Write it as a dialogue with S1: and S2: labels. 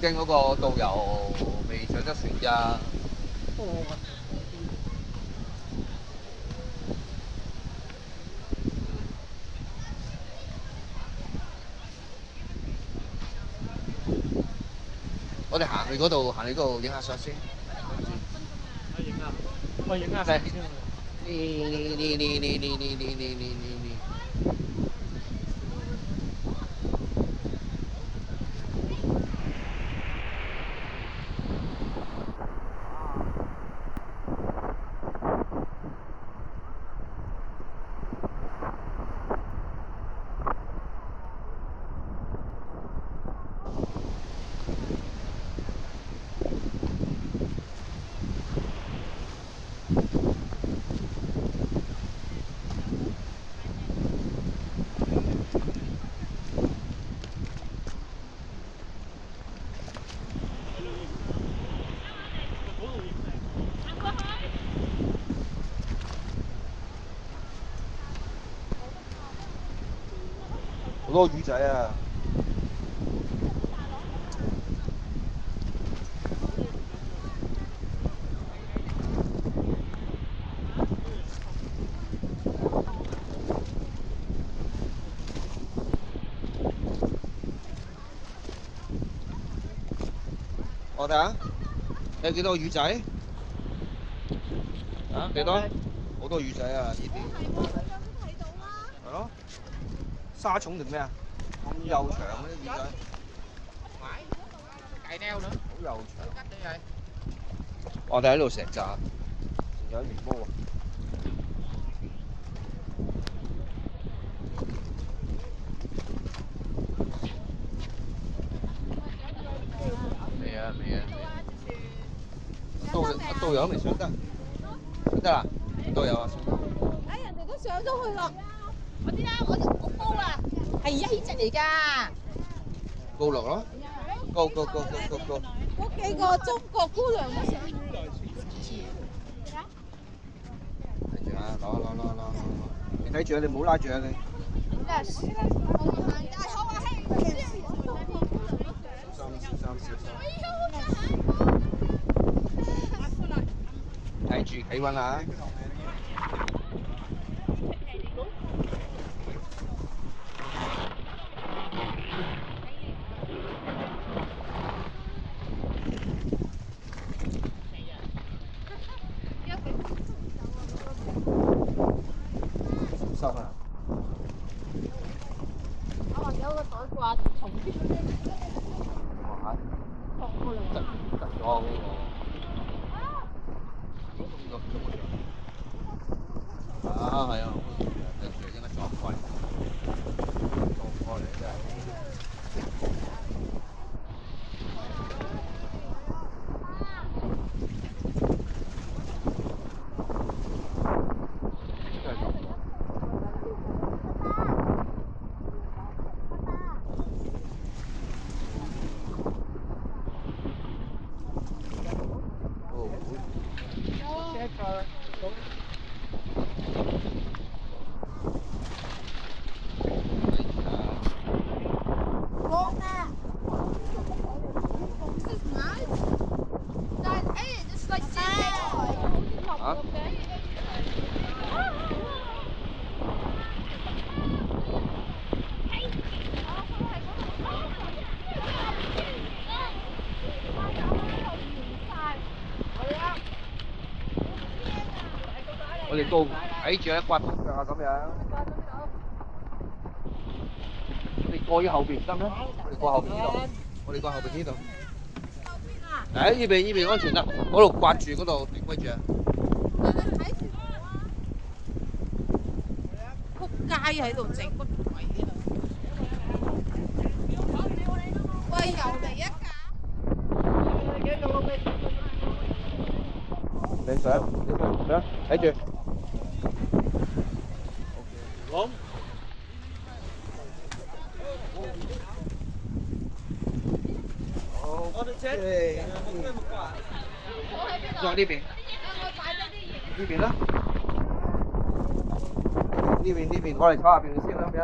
S1: 驚嗰個導遊未上得船咋。我哋行去嗰度影下相先。
S2: 我影下
S1: 嚟
S2: 相先。
S1: 呢。好多魚仔啊！我睇下，有幾多魚仔？啊？幾多？好多魚仔啊！呢邊。係咯。沙蟲定咩啊？咁幼長嗰啲魚仔。
S2: 計neo nữa。
S1: 好幼長。我哋喺度石棧，仲有魚毛啊！未啊！導遊未上得，上得啦！導遊啊，上得。
S3: 哎，人哋都上咗去咯。我知啦，我好高啊。係一隻嚟㗎。
S1: 高落咯，高。
S3: 嗰幾個中國姑娘都上去。
S1: 睇住啊，攞，你睇住啊，你唔好拉住啊你。
S3: 小心。
S1: 睇住企穩啊！小心啊！
S3: 我有個袋掛重啲。
S1: 哇！得咗嗰個。啊，係啊，對住應該撞開嚟真係。我哋高睇住咧，刮風腳啊咁樣。我哋過咗後邊得咩？我哋過後邊呢度。我哋過後邊呢度。誒，呢邊安全啦，嗰度刮住嗰度頂威住啊！
S3: 仆街喺度整乜鬼啊！喂，又嚟一架。
S1: 你上，睇住。好。我哋車。在呢邊。呢邊啦。呢邊，我嚟坐下邊先啦，咁樣。